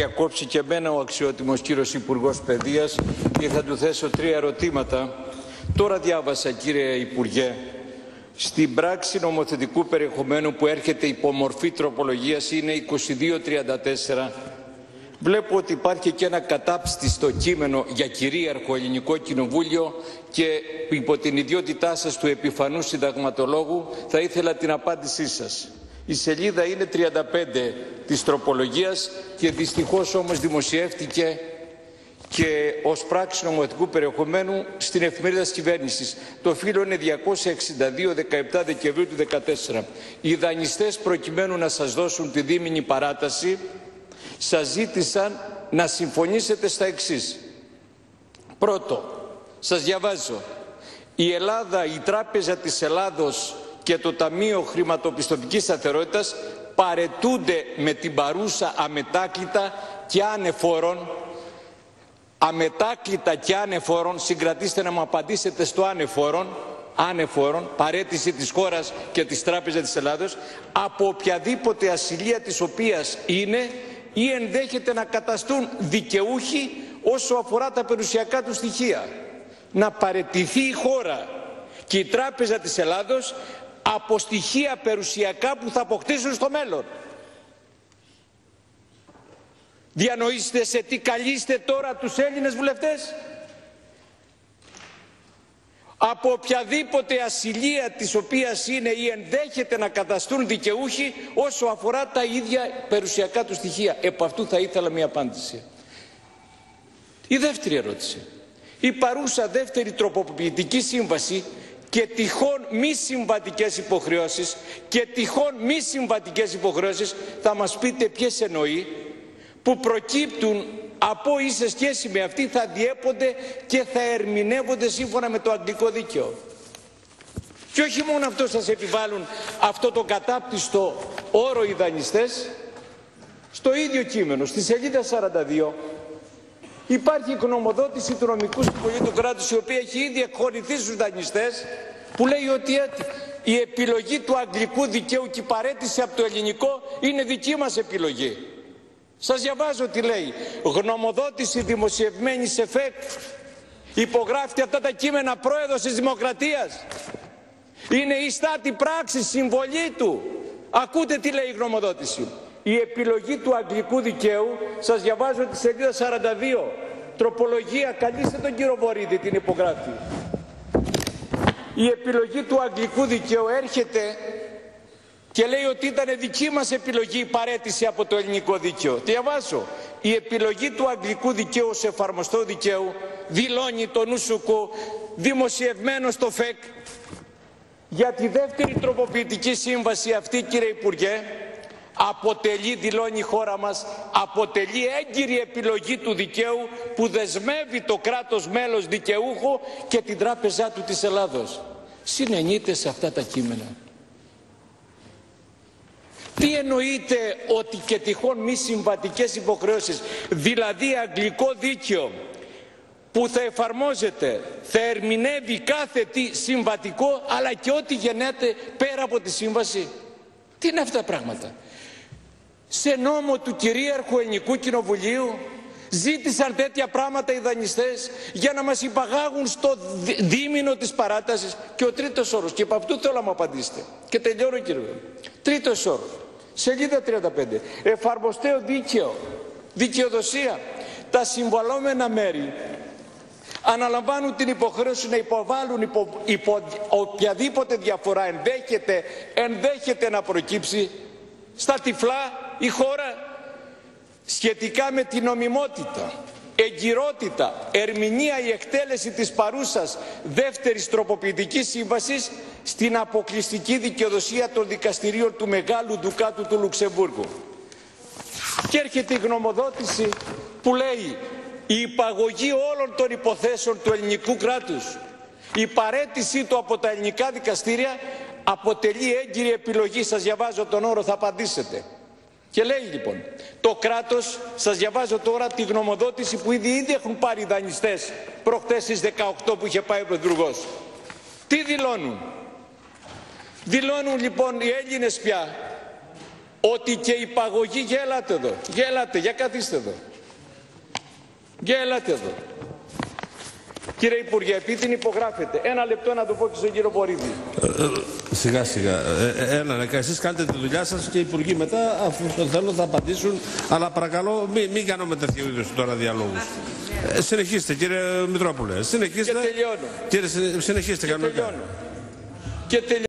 διακόψει και εμένα ο αξιότιμος κύριος Υπουργός Παιδείας και θα του θέσω 3 ερωτήματα. Τώρα διάβασα, κύριε Υπουργέ, στην πράξη νομοθετικού περιεχομένου που έρχεται υπό μορφή τροπολογίας, είναι 2234. Βλέπω ότι υπάρχει και ένα κατάπιστο κείμενο για κυρίαρχο ελληνικό κοινοβούλιο και υπό την ιδιότητά σας του επιφανούς συνταγματολόγου θα ήθελα την απάντησή σας. Η σελίδα είναι 35 της τροπολογίας και δυστυχώς όμως δημοσιεύτηκε και ως πράξη νομοθετικού περιεχομένου στην εφημερίδα της κυβέρνησης. Το φύλλο είναι 262, 17 Δεκεμβρίου του 2014. Οι δανειστές, προκειμένου να σας δώσουν τη δίμηνη παράταση, σας ζήτησαν να συμφωνήσετε στα εξής. Πρώτο, σας διαβάζω. Η Ελλάδα, η Τράπεζα της Ελλάδος και το Ταμείο Χρηματοπιστωτικής Σταθερότητας παρετούνται με την παρούσα αμετάκλητα και ανεφόρον, συγκρατήστε να μου απαντήσετε στο ανεφόρον, παρέτηση της χώρας και της Τράπεζας της Ελλάδος, από οποιαδήποτε ασυλία της οποίας είναι ή ενδέχεται να καταστούν δικαιούχοι όσο αφορά τα περιουσιακά του στοιχεία. Να παραιτηθεί η χώρα και η Τράπεζα της Ελλάδος από στοιχεία περιουσιακά που θα αποκτήσουν στο μέλλον. Διανοείστε σε τι καλείστε τώρα τους Έλληνες βουλευτές? Από οποιαδήποτε ασυλία της οποίας είναι ή ενδέχεται να καταστούν δικαιούχοι όσο αφορά τα ίδια περιουσιακά του στοιχεία. Επ' αυτού θα ήθελα μια απάντηση. Η δεύτερη ερώτηση. Η παρούσα δεύτερη τροποποιητική σύμβαση και τυχόν μη συμβατικές υποχρεώσεις θα μας πείτε ποιες εννοεί, που προκύπτουν από ή σε σχέση με αυτή θα διέπονται και θα ερμηνεύονται σύμφωνα με το αγγλικό δίκαιο. Και όχι μόνο αυτό, σας επιβάλλουν αυτό το κατάπτυστο όρο οι δανειστές. Στο ίδιο κείμενο, στη σελίδα 42, υπάρχει γνωμοδότηση του νομικού συμβουλίου του κράτους, η οποία έχει ήδη εκχωρηθεί στους δανειστές, που λέει ότι η επιλογή του αγγλικού δικαίου και η παραίτηση από το ελληνικό είναι δική μας επιλογή. Σας διαβάζω τι λέει. Γνωμοδότηση δημοσιευμένη σε ΦΕΚ. Υπογράφει αυτά τα κείμενα πρόεδρος της Δημοκρατίας. Είναι η στάτη πράξη, συμβολή του. Ακούτε τι λέει η γνωμοδότηση. Η επιλογή του αγγλικού δικαίου, σας διαβάζω τη σελίδα 42. Τροπολογία, καλείστε τον κύριο Βορίδη, την υπογράφει. Η επιλογή του αγγλικού δικαίου έρχεται και λέει ότι ήταν δική μας επιλογή η παραίτηση από το ελληνικό δίκαιο. Διαβάζω. Η επιλογή του αγγλικού δικαίου ως εφαρμοστό δικαίου, δηλώνει το νουσουκού, δημοσιευμένο στο ΦΕΚ, για τη δεύτερη τροποποιητική σύμβαση αυτή, κύριε Υπουργέ, αποτελεί, δηλώνει η χώρα μας, αποτελεί έγκυρη επιλογή του δικαίου που δεσμεύει το κράτος μέλος δικαιούχο και την Τράπεζά του της Ελλάδος. Συνενείτε σε αυτά τα κείμενα. Τι εννοείται ότι και τυχόν μη συμβατικές υποχρεώσεις, δηλαδή αγγλικό δίκαιο που θα εφαρμόζεται, θα ερμηνεύει κάθε τι συμβατικό, αλλά και ό,τι γεννάται πέρα από τη σύμβαση? Τι είναι αυτά τα πράγματα? Σε νόμο του κυρίαρχου ελληνικού κοινοβουλίου ζήτησαν τέτοια πράγματα οι δανειστές για να μας υπαγάγουν στο δίμηνο της παράτασης. Και ο τρίτος όρος, και από αυτού θέλω να μου απαντήσετε και τελειώνω, κύριε. Τρίτος όρος, σελίδα 35, εφαρμοστέο δίκαιο, δικαιοδοσία. Τα συμβαλόμενα μέρη αναλαμβάνουν την υποχρέωση να υποβάλουν υπό οποιαδήποτε διαφορά ενδέχεται να προκύψει στα τυφλά η χώρα σχετικά με την νομιμότητα, εγκυρότητα, ερμηνεία ή εκτέλεση της παρούσας δεύτερης τροποποιητικής σύμβασης στην αποκλειστική δικαιοδοσία των δικαστηρίων του Μεγάλου Ντουκάτου του Λουξεμβούργου. Και έρχεται η γνωμοδότηση που λέει η υπαγωγή όλων των υποθέσεων του ελληνικού κράτους, η παραίτησή του από τα ελληνικά δικαστήρια αποτελεί έγκυρη επιλογή. Σας διαβάζω τον όρο, θα απαντήσετε. Και λέει λοιπόν, το κράτος, σας διαβάζω τώρα τη γνωμοδότηση που ήδη έχουν πάρει οι δανειστές προχτές στις 18 που είχε πάει ο Πρωθυπουργός. Τι δηλώνουν? Δηλώνουν λοιπόν οι Έλληνες πια ότι και η παγωγή, γέλατε εδώ, γέλατε, για καθίστε εδώ, γέλατε εδώ. Κύριε Υπουργέ, επειδή την υπογράφετε, ένα λεπτό να το πω και στον κύριο Βορίδη. Σιγά σιγά. Εσείς κάνετε τη δουλειά σας και οι υπουργοί μετά, αφού θέλουν, θα απαντήσουν. Αλλά παρακαλώ, μην κάνουμε τέτοιου είδους τώρα διαλόγους. Συνεχίστε, κύριε Μητρόπουλε. Συνεχίστε. Και τελειώνω. Συνεχίστε κανονικά. Και τελειώνω.